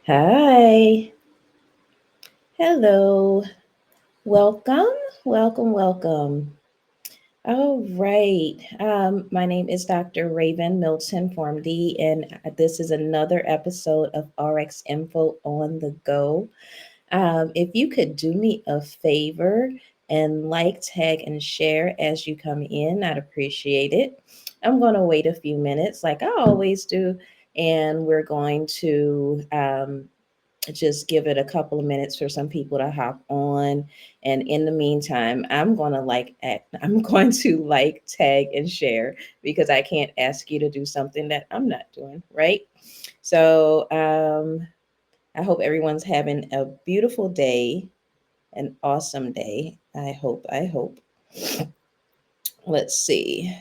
Hi. Hello. Welcome. Welcome. All right. My name is Dr. Raven Milton, PharmD, and this is another episode of RX Info on the Go. If you could do me a favor and like, tag, and share as you come in, I'd appreciate it. I'm going to wait a few minutes like I always do, and we're going to just give it a couple of minutes for some people to hop on, and in the meantime I'm going to like, tag, and share because I can't ask you to do something that I'm not doing, right? So I hope everyone's having a beautiful day, an awesome day. I hope. Let's see.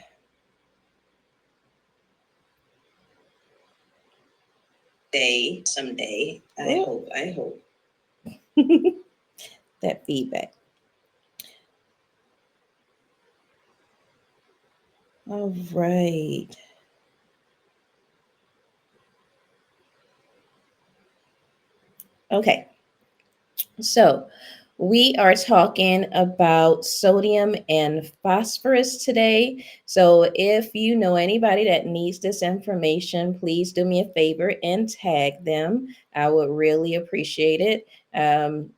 Day someday. I hope that feedback. All right. Okay. So, we are talking about sodium and phosphorus today. So, if you know anybody that needs this information, please do me a favor and tag them. I would really appreciate it.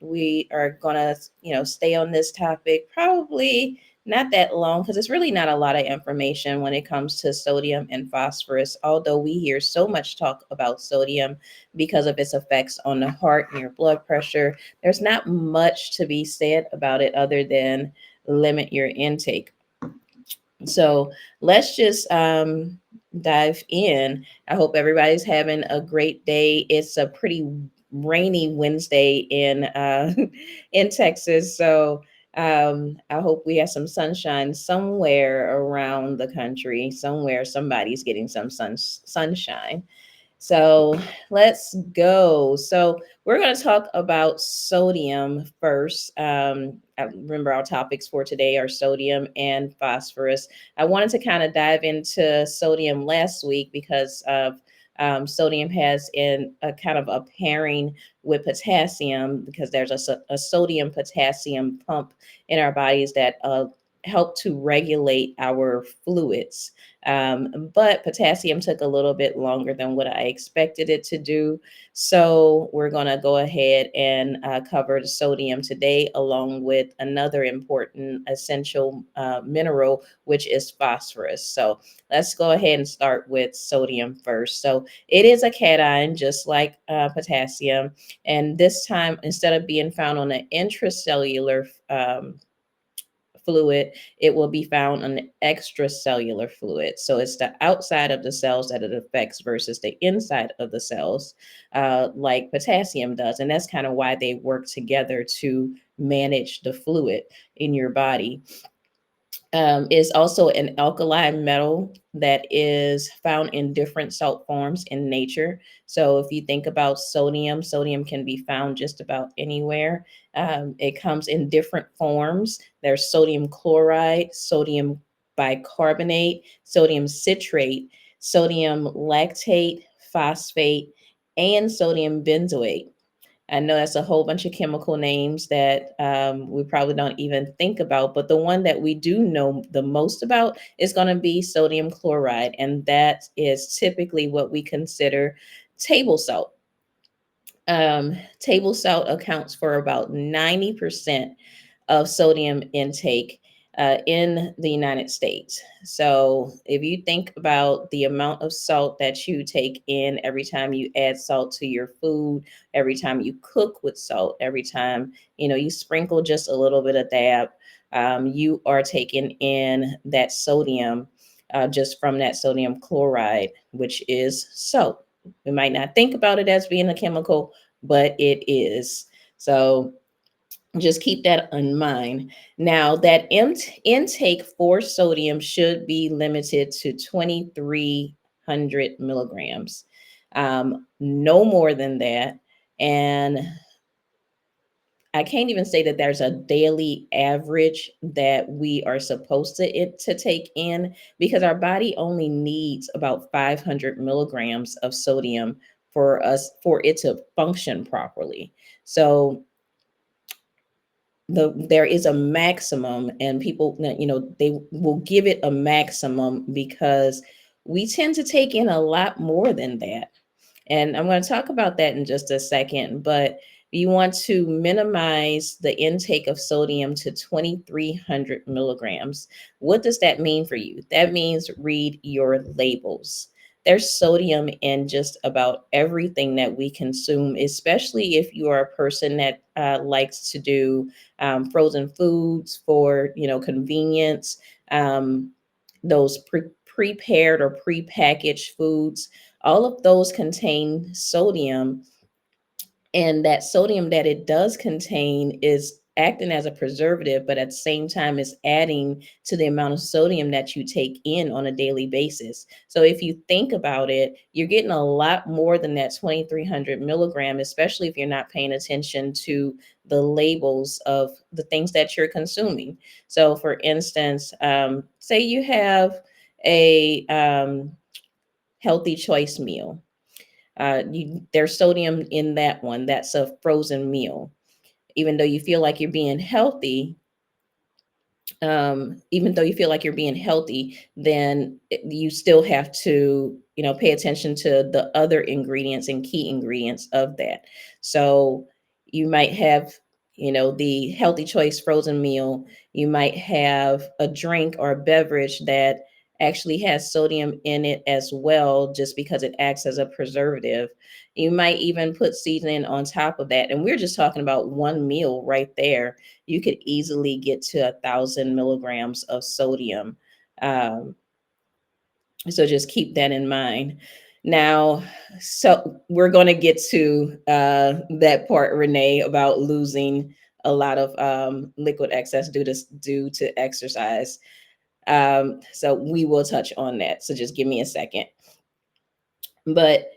We are going to, stay on this topic probably not that long because it's really not a lot of information when it comes to sodium and phosphorus, although we hear so much talk about sodium because of its effects on the heart and your blood pressure. There's not much to be said about it other than limit your intake. So let's just dive in. I hope everybody's having a great day. It's a pretty rainy Wednesday in in Texas, so I hope we have some sunshine somewhere around the country. Somewhere somebody's getting some sunshine. So let's go. So we're going to talk about sodium first. I remember our topics for today are sodium and phosphorus. I wanted to kind of dive into sodium last week because of sodium has in a kind of a pairing with potassium because there's a sodium potassium pump in our bodies that help to regulate our fluids. But potassium took a little bit longer than what I expected it to do. So we're going to go ahead and cover the sodium today, along with another important essential mineral, which is phosphorus. So let's go ahead and start with sodium first. So it is a cation, just like potassium. And this time, instead of being found on the intracellular fluid, it will be found on the extracellular fluid. So it's the outside of the cells that it affects versus the inside of the cells, like potassium does. And that's kind of why they work together to manage the fluid in your body. Is also an alkali metal that is found in different salt forms in nature. So if you think about sodium, sodium can be found just about anywhere. It comes in different forms. There's sodium chloride, sodium bicarbonate, sodium citrate, sodium lactate, phosphate, and sodium benzoate. I know that's a whole bunch of chemical names that we probably don't even think about, but the one that we do know the most about is going to be sodium chloride, and that is typically what we consider table salt. Table salt accounts for about 90% of sodium intake in the United States. So if you think about the amount of salt that you take in every time you add salt to your food, every time you cook with salt, every time you sprinkle just a little bit of that, you are taking in that sodium just from that sodium chloride, which is salt. We might not think about it as being a chemical, but it is. So just keep that in mind. Now, that intake for sodium should be limited to 2,300 milligrams, no more than that. And I can't even say that there's a daily average that we are supposed to take in because our body only needs about 500 milligrams of sodium for it to function properly. So there is a maximum, and people, they will give it a maximum because we tend to take in a lot more than that. And I'm going to talk about that in just a second, but you want to minimize the intake of sodium to 2,300 milligrams. What does that mean for you? That means read your labels. There's sodium in just about everything that we consume, especially if you are a person that likes to do frozen foods for, convenience. Those prepared or prepackaged foods, all of those contain sodium, and that sodium that it does contain is acting as a preservative, but at the same time is adding to the amount of sodium that you take in on a daily basis. So if you think about it, you're getting a lot more than that 2,300 milligram, especially if you're not paying attention to the labels of the things that you're consuming. So for instance, say you have a healthy choice meal. There's sodium in that one. That's a frozen meal. Even though you feel like you're being healthy, even though you feel like you're being healthy, then you still have to, pay attention to the other ingredients and key ingredients of that. So you might have, the healthy choice frozen meal. You might have a drink or a beverage that actually has sodium in it as well, just because it acts as a preservative. You might even put seasoning on top of that. And we're just talking about one meal right there. You could easily get to 1,000 milligrams of sodium. Um, so just keep that in mind. Now, so we're going to get to that part, Renee, about losing a lot of liquid excess due to exercise. So we will touch on that. So just give me a second. But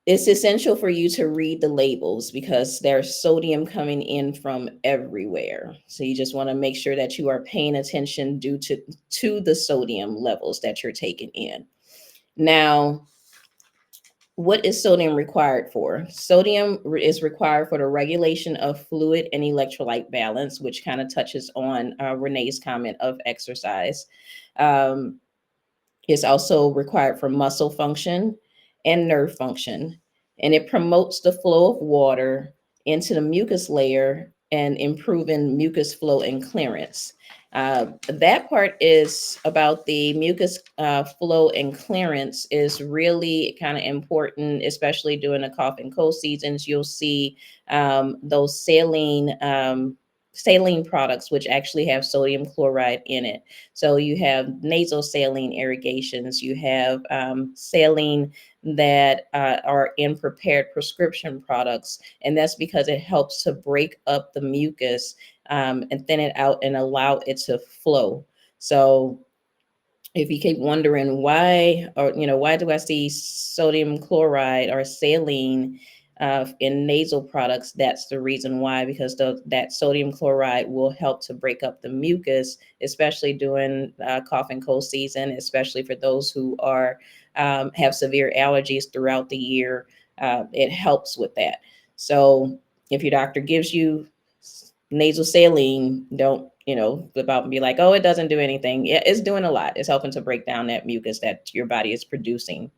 it's essential for you to read the labels because there's sodium coming in from everywhere. So you just want to make sure that you are paying attention due to the sodium levels that you're taking in. Now, what is sodium required for? Sodium is required for the regulation of fluid and electrolyte balance, which kind of touches on Renee's comment of exercise. Um, It's also required for muscle function and nerve function, and it promotes the flow of water into the mucus layer and improving mucus flow and clearance. That part is about the mucus flow and clearance is really kind of important, especially during the cough and cold seasons. You'll see those saline products, which actually have sodium chloride in it. So you have nasal saline irrigations, you have saline that are in prepared prescription products. And that's because it helps to break up the mucus and thin it out and allow it to flow. So if you keep wondering why do I see sodium chloride or saline in nasal products, that's the reason why, because that sodium chloride will help to break up the mucus, especially during cough and cold season, especially for those who are have severe allergies throughout the year. It helps with that. So if your doctor gives you nasal saline, don't, about and be like, oh, it doesn't do anything. Yeah, it's doing a lot. It's helping to break down that mucus that your body is producing.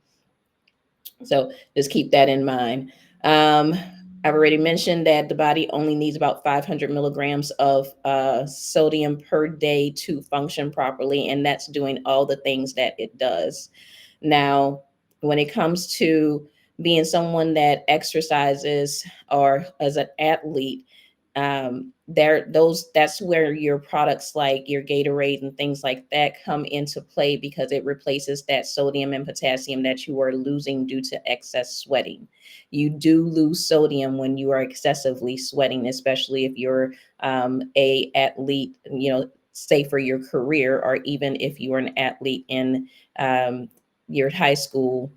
So just keep that in mind. I've already mentioned that the body only needs about 500 milligrams of sodium per day to function properly, and that's doing all the things that it does. Now, when it comes to being someone that exercises or as an athlete, that's where your products like your Gatorade and things like that come into play, because it replaces that sodium and potassium that you are losing due to excess sweating. You do lose sodium when you are excessively sweating, especially if you're a athlete, say for your career, or even if you are an athlete in your high school.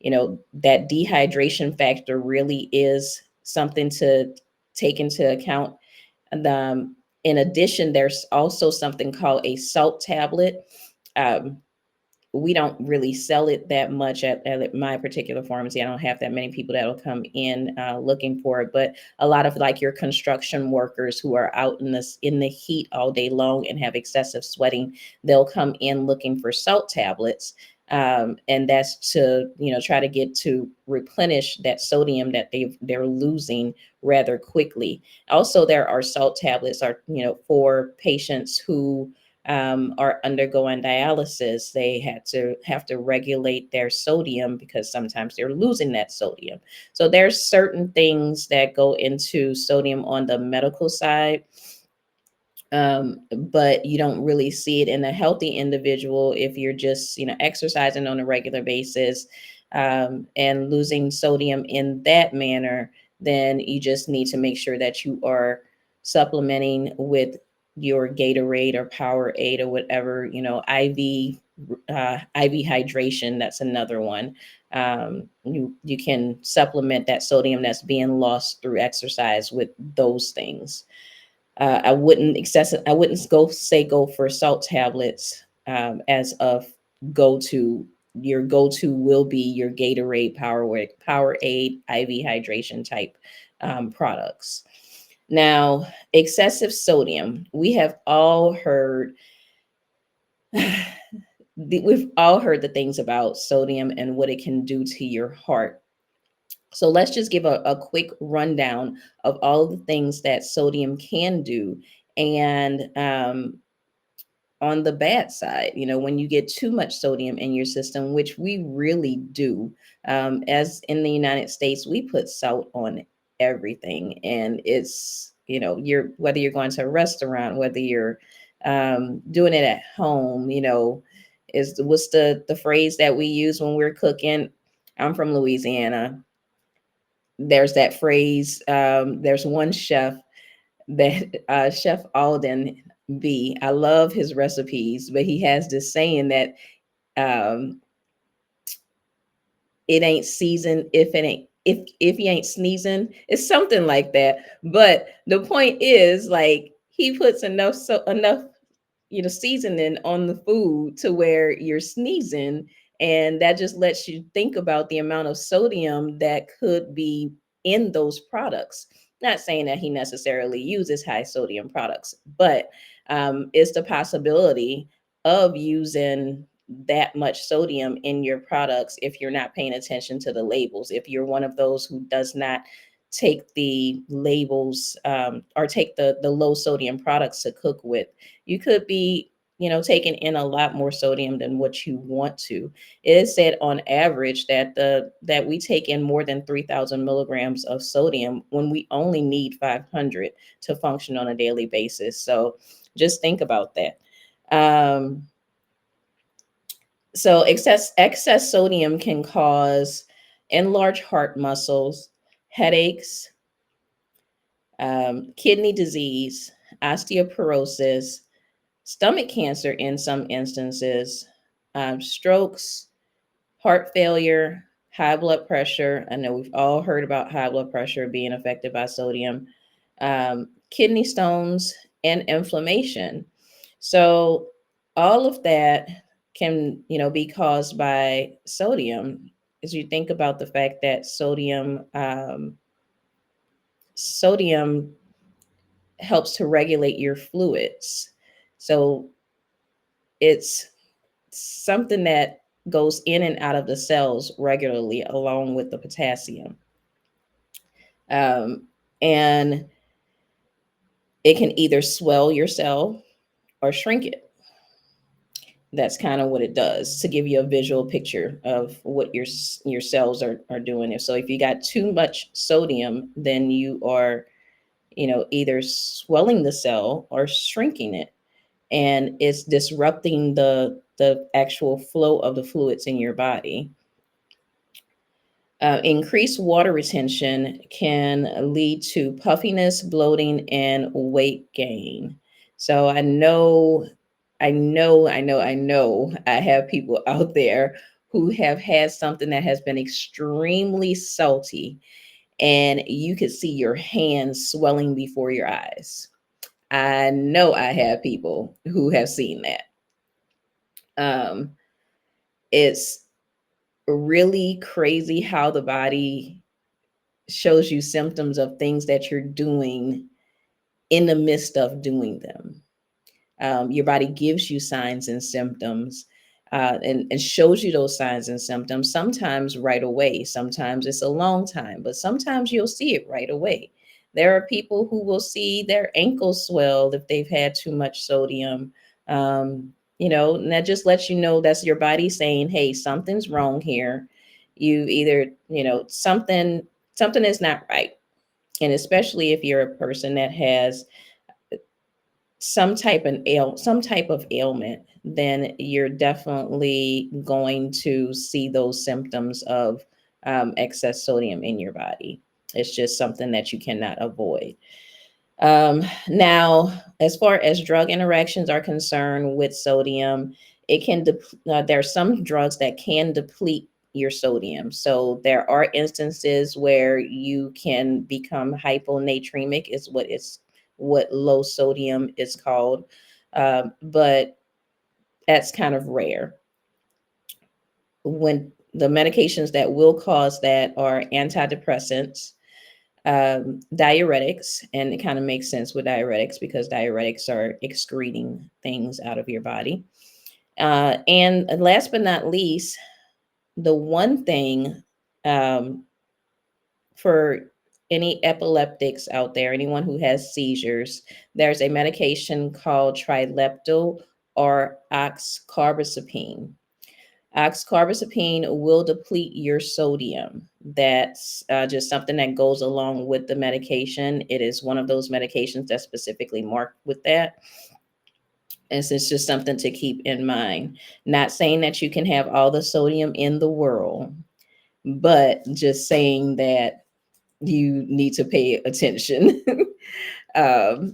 That dehydration factor really is something to take into account. And in addition, there's also something called a salt tablet. Um, we don't really sell it that much at my particular pharmacy. I don't have that many people that'll come in looking for it, but a lot of like your construction workers who are out in the heat all day long and have excessive sweating, they'll come in looking for salt tablets. And that's to try to get to replenish that sodium that they're losing rather quickly. Also, there are salt tablets are for patients who are undergoing dialysis. They have to regulate their sodium because sometimes they're losing that sodium. So there's certain things that go into sodium on the medical side, but you don't really see it in a healthy individual if you're just exercising on a regular basis, and losing sodium in that manner. Then you just need to make sure that you are supplementing with your Gatorade or Powerade or whatever, IV hydration. That's another one. You can supplement that sodium that's being lost through exercise with those things. I wouldn't go for salt tablets as of go to. Your go to will be your Gatorade, Powerade, IV hydration type products. Now, excessive sodium. We have all heard. We've all heard the things about sodium and what it can do to your heart. So let's just give a quick rundown of all the things that sodium can do. And on the bad side, when you get too much sodium in your system, which we really do, as in the United States, we put salt on everything. And it's, whether you're going to a restaurant, whether you're doing it at home, is what's the phrase that we use when we're cooking? I'm from Louisiana. There's that phrase. There's one chef that Chef Alden B. I love his recipes, but he has this saying that um, it ain't seasoned if it ain't if you ain't sneezing. It's something like that. But the point is, like, he puts enough seasoning on the food to where you're sneezing. And that just lets you think about the amount of sodium that could be in those products. Not saying that he necessarily uses high sodium products, but it's the possibility of using that much sodium in your products if you're not paying attention to the labels. If you're one of those who does not take the labels, or take the low sodium products to cook with, you could be taking in a lot more sodium than what you want to. It is said on average that we take in more than 3,000 milligrams of sodium when we only need 500 to function on a daily basis. So just think about that. So excess sodium can cause enlarged heart muscles, headaches, kidney disease, osteoporosis, stomach cancer in some instances, strokes, heart failure, high blood pressure. I know we've all heard about high blood pressure being affected by sodium, kidney stones, and inflammation. So all of that can, be caused by sodium. As you think about the fact that sodium helps to regulate your fluids. So it's something that goes in and out of the cells regularly, along with the potassium. And it can either swell your cell or shrink it. That's kind of what it does, to give you a visual picture of what your cells are doing. So if you got too much sodium, then you are, either swelling the cell or shrinking it, and it's disrupting the actual flow of the fluids in your body. Increased water retention can lead to puffiness, bloating, and weight gain. So I have people out there who have had something that has been extremely salty, and you could see your hands swelling before your eyes. I know I have people who have seen that. Um, It's really crazy how the body shows you symptoms of things that you're doing in the midst of doing them. Your body gives you signs and symptoms, and shows you those signs and symptoms, sometimes right away. Sometimes it's a long time, but sometimes you'll see it right away. There are people who will see their ankles swell if they've had too much sodium. And that just lets you know that's your body saying, hey, something's wrong here. You either, something is not right. And especially if you're a person that has some type of ailment, then you're definitely going to see those symptoms of excess sodium in your body. It's just something that you cannot avoid. Now, as far as drug interactions are concerned with sodium, there are some drugs that can deplete your sodium. So there are instances where you can become hyponatremic, is what low sodium is called, but that's kind of rare. When the medications that will cause that are antidepressants, diuretics, and it kind of makes sense with diuretics because diuretics are excreting things out of your body. And last but not least, the one thing, for any epileptics out there, anyone who has seizures, there's a medication called trileptal or oxcarbazepine. Oxcarbazepine will deplete your sodium. That's just something that goes along with the medication. It is one of those medications that's specifically marked with that. And so it's just something to keep in mind. Not saying that you can have all the sodium in the world, but just saying that you need to pay attention.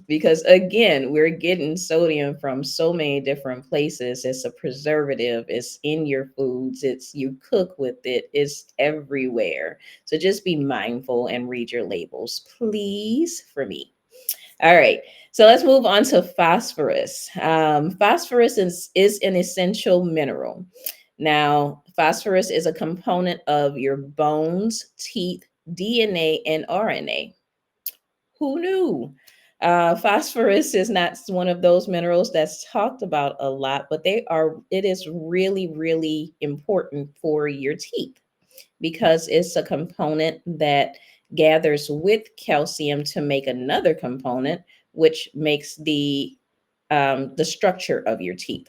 Because again, we're getting sodium from so many different places. It's a preservative, it's in your foods, it's you cook with it, it's everywhere. So just be mindful and read your labels, please, for me. All right. So let's move on to phosphorus. Phosphorus is an essential mineral. Now, phosphorus is a component of your bones, teeth, DNA, and RNA. Who knew? Phosphorus is not one of those minerals that's talked about a lot, but it is really, really important for your teeth because it's a component that gathers with calcium to make another component, which makes the structure of your teeth.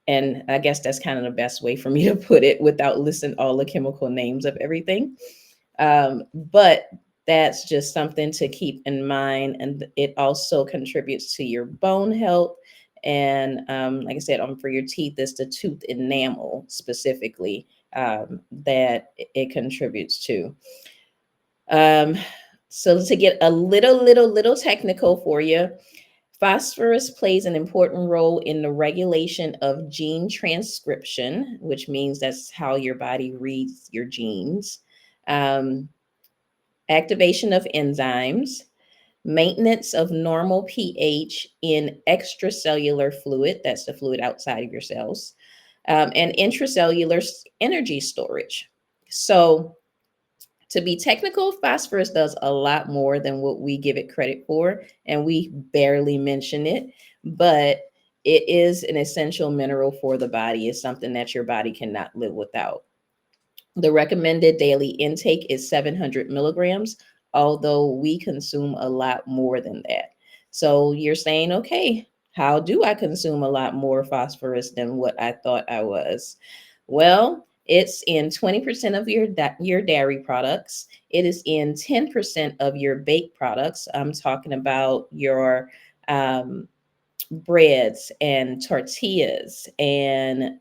And I guess that's kind of the best way for me to put it without listing all the chemical names of everything. But that's just something to keep in mind. And it also contributes to your bone health. And like I said, for your teeth, it's the tooth enamel specifically that it contributes to. Um, so to get a little technical for you, phosphorus plays an important role in the regulation of gene transcription, which means that's how your body reads your genes. Um, Activation of enzymes, maintenance of normal pH in extracellular fluid, that's the fluid outside of your cells, and intracellular energy storage. So, to be technical, phosphorus does a lot more than what we give it credit for, and we barely mention it, but it is an essential mineral for the body. It's something that your body cannot live without. The recommended daily intake is 700 milligrams, although we consume a lot more than that. So you're saying, okay, how do I consume a lot more phosphorus than what I thought I was? Well, it's in 20% of your dairy products. It is in 10% of your baked products. I'm talking about your um, breads and tortillas and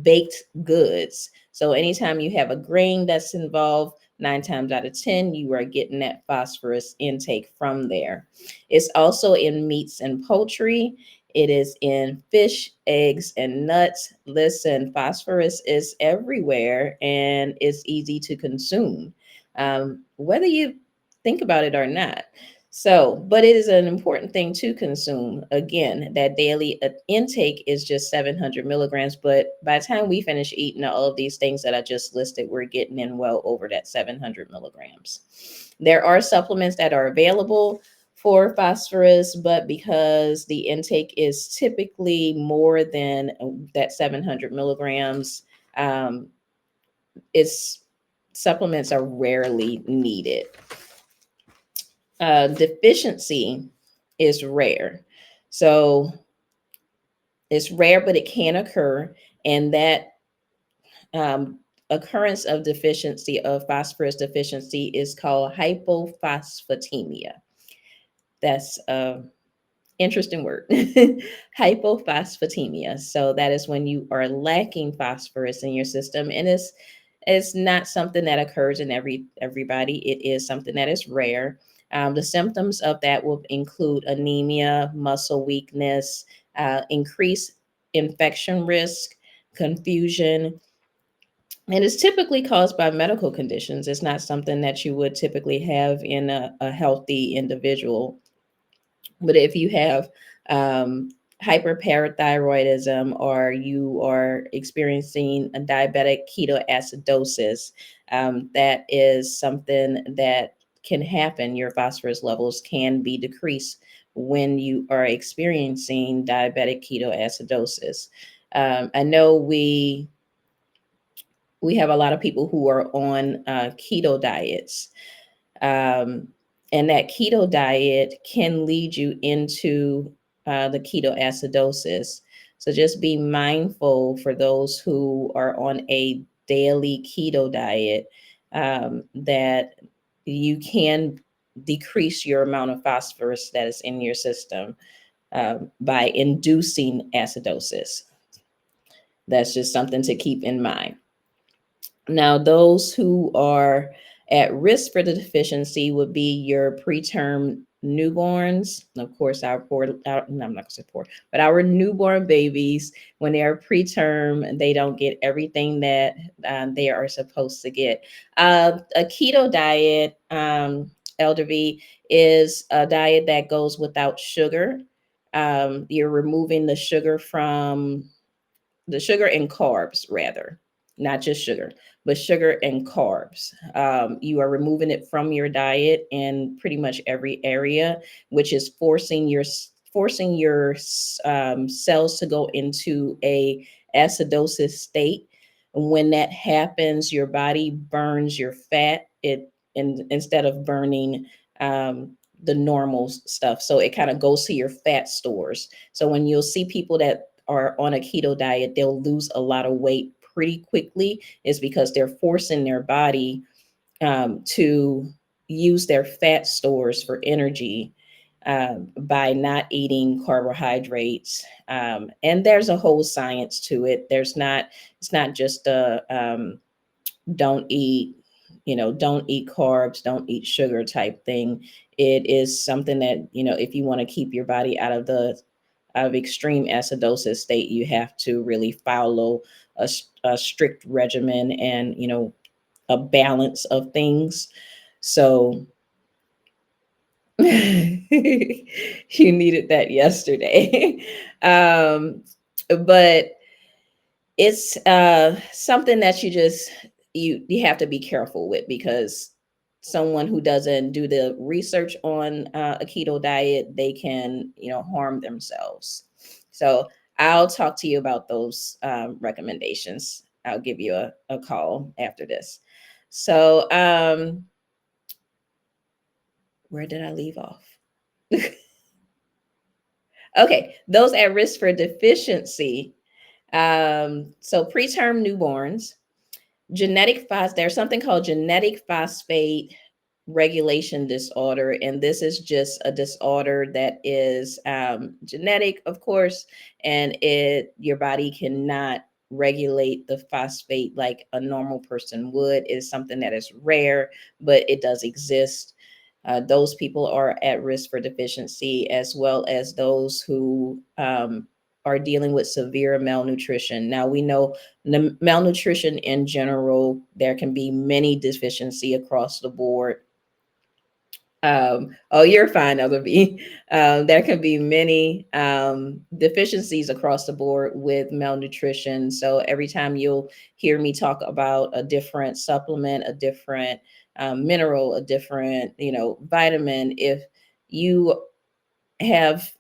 baked goods. So anytime you have a grain that's involved, 9 times out of 10, you are getting that phosphorus intake from there. It's also in meats and poultry. It is in fish, eggs, and nuts. Listen, phosphorus is everywhere and it's easy to consume, whether you think about it or not. So, but it is an important thing to consume. Again, that daily intake is just 700 milligrams. But by the time we finish eating all of these things that I just listed, we're getting in well over that 700 milligrams. There are supplements that are available for phosphorus, but because the intake is typically more than that 700 milligrams, um, it's supplements are rarely needed. Deficiency is rare. So it's rare, but it can occur. And that um, occurrence of deficiency of phosphorus deficiency is called hypophosphatemia. That's interesting word. Hypophosphatemia. So that is when you are lacking phosphorus in your system, and it's not something that occurs in everybody. It is something that is rare. The symptoms of that will include anemia, muscle weakness, increased infection risk, confusion, and it's typically caused by medical conditions. It's not something that you would typically have in a healthy individual. But if you have hyperparathyroidism, or you are experiencing a diabetic ketoacidosis, that is something that can happen. Your phosphorus levels can be decreased when you are experiencing diabetic ketoacidosis. I know we have a lot of people who are on keto diets, um, and that keto diet can lead you into the ketoacidosis. So just be mindful for those who are on a daily keto diet, that you can decrease your amount of phosphorus that is in your system by inducing acidosis. That's just something to keep in mind. Now, those who are at risk for the deficiency would be your preterm newborns. Of course, I'm not going to say poor, but our newborn babies, when they are preterm, they don't get everything that they are supposed to get. A keto diet, Elder V, is a diet that goes without sugar. You're removing the sugar and carbs, rather, not just sugar, but sugar and carbs. You are removing it from your diet in pretty much every area, which is forcing your cells to go into a acidosis state. When that happens, your body burns your fat. Instead of burning the normal stuff, so it kind of goes to your fat stores. So when you'll see people that are on a keto diet, they'll lose a lot of weight pretty quickly, is because they're forcing their body to use their fat stores for energy by not eating carbohydrates. And there's a whole science to it. It's not just a don't eat, don't eat carbs, don't eat sugar type thing. It is something that, if you want to keep your body out of extreme acidosis state, you have to really follow a strict regimen and, a balance of things. So you needed that yesterday. But it's something that you have to be careful with, because someone who doesn't do the research on a keto diet, they can harm themselves. So I'll talk to you about those recommendations. I'll give you a call after this. So where did I leave off? Okay, those at risk for deficiency. So preterm newborns, there's something called genetic phosphate regulation disorder, and this is just a disorder that is genetic, of course, and your body cannot regulate the phosphate like a normal person would. It is something that is rare, but it does exist. Those people are at risk for deficiency, as well as those who are dealing with severe malnutrition. Now, we know the malnutrition in general, there can be many deficiency across the board. Oh, you're fine, Elder B. There can be many deficiencies across the board with malnutrition. So every time you'll hear me talk about a different supplement, a different mineral, a different, vitamin, if you have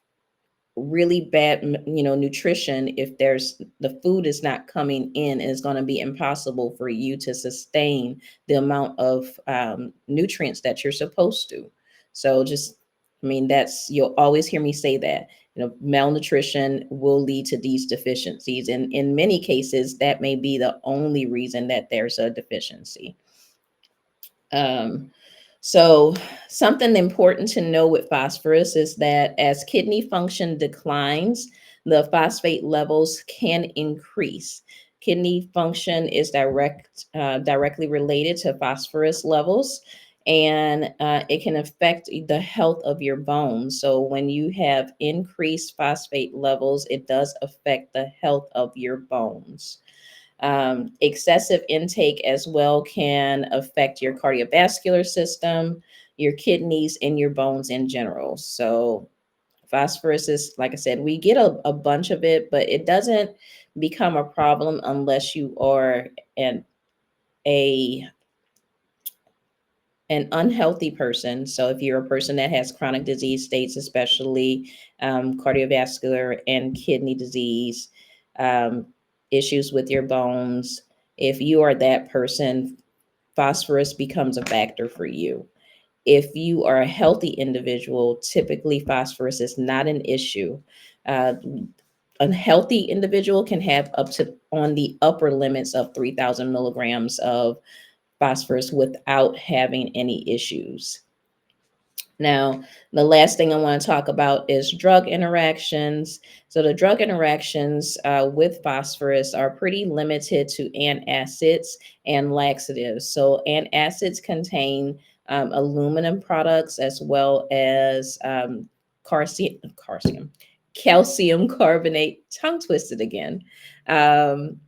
really bad nutrition, if there's the food is not coming in, and it's going to be impossible for you to sustain the amount of nutrients that you're supposed to. So just, that's, you'll always hear me say that, malnutrition will lead to these deficiencies, and in many cases that may be the only reason that there's a deficiency. um, so, something important to know with phosphorus is that as kidney function declines, the phosphate levels can increase. Kidney function is directly related to phosphorus levels, and it can affect the health of your bones. So, when you have increased phosphate levels, it does affect the health of your bones. Excessive intake as well can affect your cardiovascular system, your kidneys, and your bones in general. So, phosphorus is, like I said, we get a bunch of it, but it doesn't become a problem unless you are an a an unhealthy person. So if you're a person that has chronic disease states, especially cardiovascular and kidney disease, um, issues with your bones, if you are that person, phosphorus becomes a factor for you. If you are a healthy individual, typically phosphorus is not an issue. Uh, a healthy individual can have up to on the upper limits of 3,000 milligrams of phosphorus without having any issues. Now, the last thing I want to talk about is drug interactions. So, the drug interactions with phosphorus are pretty limited to antacids and laxatives. So, antacids contain aluminum products as well as calcium carbonate, tongue twisted again. Um,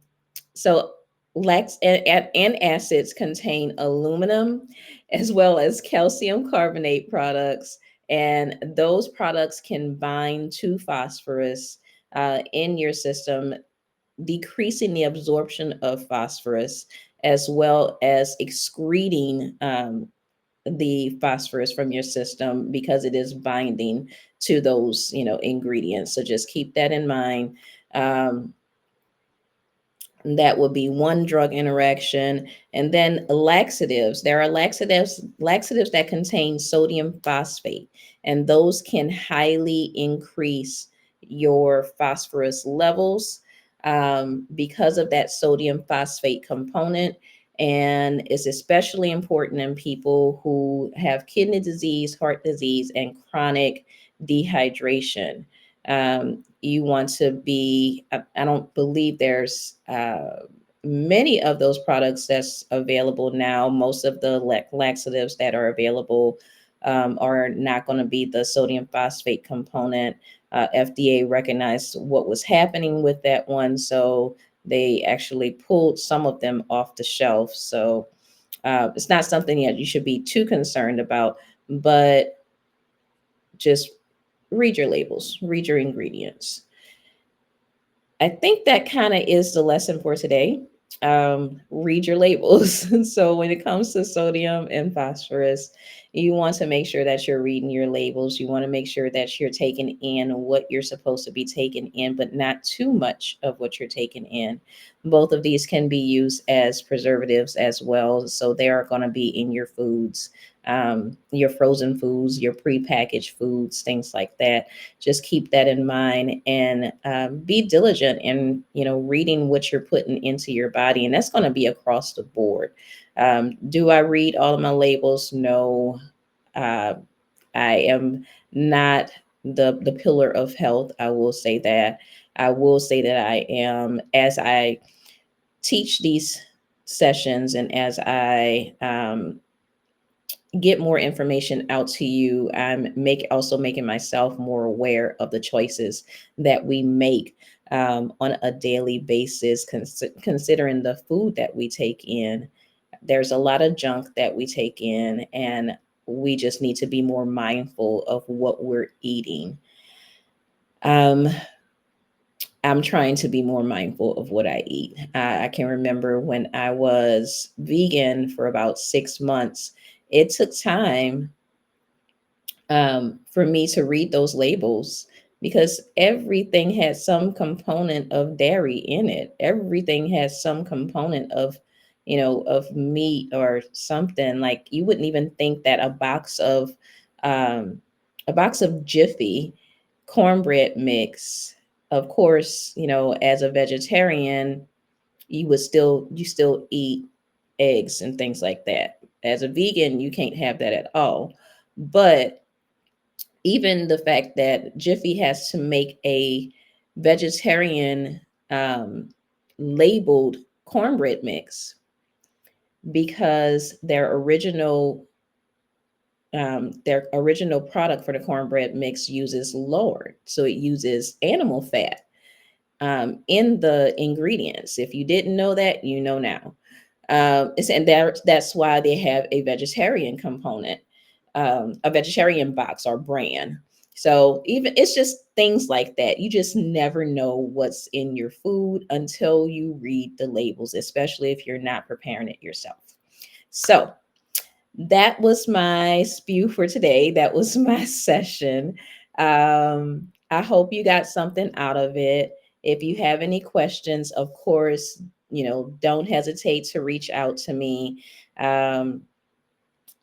so and acids contain aluminum as well as calcium carbonate products, and those products can bind to phosphorus in your system, decreasing the absorption of phosphorus as well as excreting the phosphorus from your system because it is binding to those ingredients. So just keep that in mind. Um, that would be one drug interaction. And then laxatives. There are laxatives that contain sodium phosphate, and those can highly increase your phosphorus levels because of that sodium phosphate component. And it's especially important in people who have kidney disease, heart disease, and chronic dehydration. You want to be, I don't believe there's many of those products that's available now. Most of the laxatives that are available are not going to be the sodium phosphate component. FDA recognized what was happening with that one, so they actually pulled some of them off the shelf. So it's not something that you should be too concerned about, but just read your labels, read your ingredients. I think that kind of is the lesson for today. Read your labels. So when it comes to sodium and phosphorus, you want to make sure that you're reading your labels. You want to make sure that you're taking in what you're supposed to be taking in, but not too much of what you're taking in. Both of these can be used as preservatives as well. So they are going to be in your foods, your frozen foods, your prepackaged foods, things like that. Just keep that in mind, and be diligent in reading what you're putting into your body, and that's going to be across the board. Do I read all of my labels? No. uh, I am not the pillar of health. I will say that. I will say that I am, as I teach these sessions and as I get more information out to you, I'm also making myself more aware of the choices that we make on a daily basis, considering the food that we take in. There's a lot of junk that we take in, and we just need to be more mindful of what we're eating. Um, I'm trying to be more mindful of what I eat. I can remember when I was vegan for about 6 months, it took time for me to read those labels because everything has some component of dairy in it. Everything has some component of, of meat or something. Like you wouldn't even think that um, a box of Jiffy cornbread mix. Of course, as a vegetarian, you still eat eggs and things like that. As a vegan, you can't have that at all. But even the fact that Jiffy has to make a vegetarian um, labeled cornbread mix because their original product for the cornbread mix uses lard, so it uses animal fat in the ingredients. If you didn't know that, you know now. And that's why they have a vegetarian component, a vegetarian box or brand. So even it's just things like that. You just never know what's in your food until you read the labels, especially if you're not preparing it yourself. So that was my spew for today. That was my session. I hope you got something out of it. If you have any questions, of course, don't hesitate to reach out to me. Um,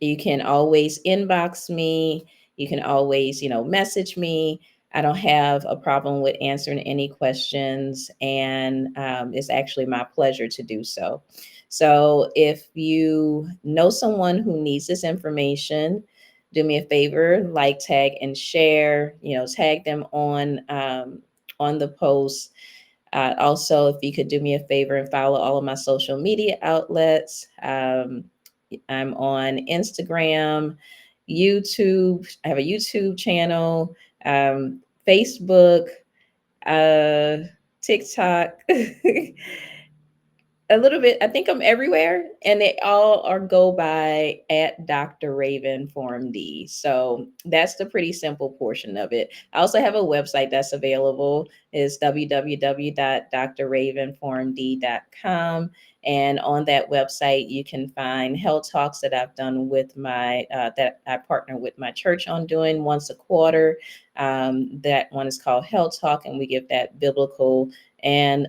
you can always inbox me. You can always, message me. I don't have a problem with answering any questions, and it's actually my pleasure to do so. So, if you know someone who needs this information, do me a favor, like, tag, and share. Tag them on the post. Also, if you could do me a favor and follow all of my social media outlets. I'm on Instagram, YouTube. I have a YouTube channel, Facebook, uh, TikTok. A little bit. I think I'm everywhere, and they all are go by at Dr. Raven Form D. So that's the pretty simple portion of it. I also have a website that's available. Is www.drravenformd.com. And on that website, you can find health talks that I've done with that I partner with my church on doing once a quarter. That one is called Health Talk, and we give that biblical and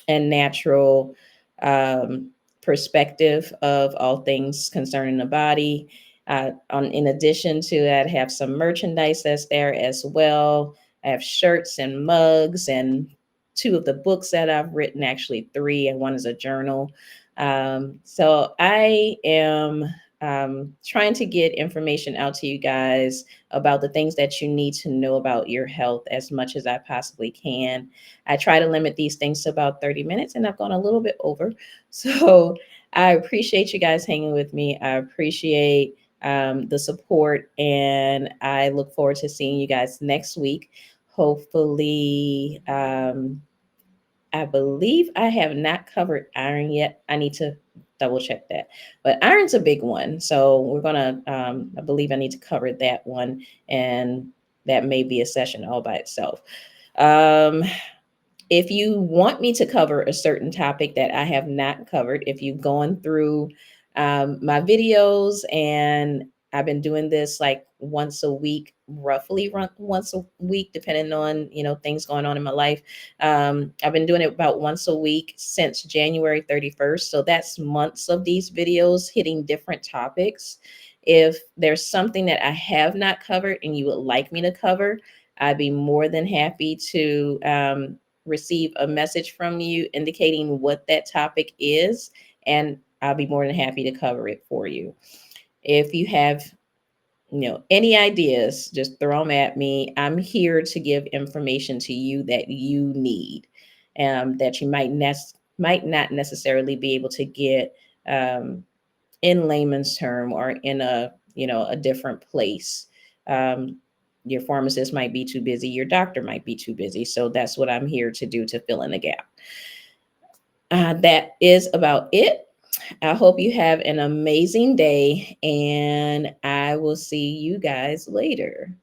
natural um, perspective of all things concerning the body. In addition to that, I have some merchandise that's there as well. I have shirts and mugs and two of the books that I've written, actually three, and one is a journal. So I am trying to get information out to you guys about the things that you need to know about your health as much as I possibly can. I try to limit these things to about 30 minutes, and I've gone a little bit over. So I appreciate you guys hanging with me. I appreciate the support, and I look forward to seeing you guys next week. Hopefully, I believe I have not covered iron yet. I need to double check that. But iron's a big one. So we're going to, I believe I need to cover that one. And that may be a session all by itself. Um, if you want me to cover a certain topic that I have not covered, if you've gone through my videos, and I've been doing this like once a week, roughly once a week, depending on, things going on in my life. I've been doing it about once a week since January 31st. So that's months of these videos hitting different topics. If there's something that I have not covered and you would like me to cover, I'd be more than happy to receive a message from you indicating what that topic is, and I'll be more than happy to cover it for you. If you have, any ideas, just throw them at me. I'm here to give information to you that you need, that you might not necessarily be able to get in layman's term or in a different place. Um, your pharmacist might be too busy, your doctor might be too busy. So that's what I'm here to do, to fill in the gap. That is about it. I hope you have an amazing day, and I will see you guys later.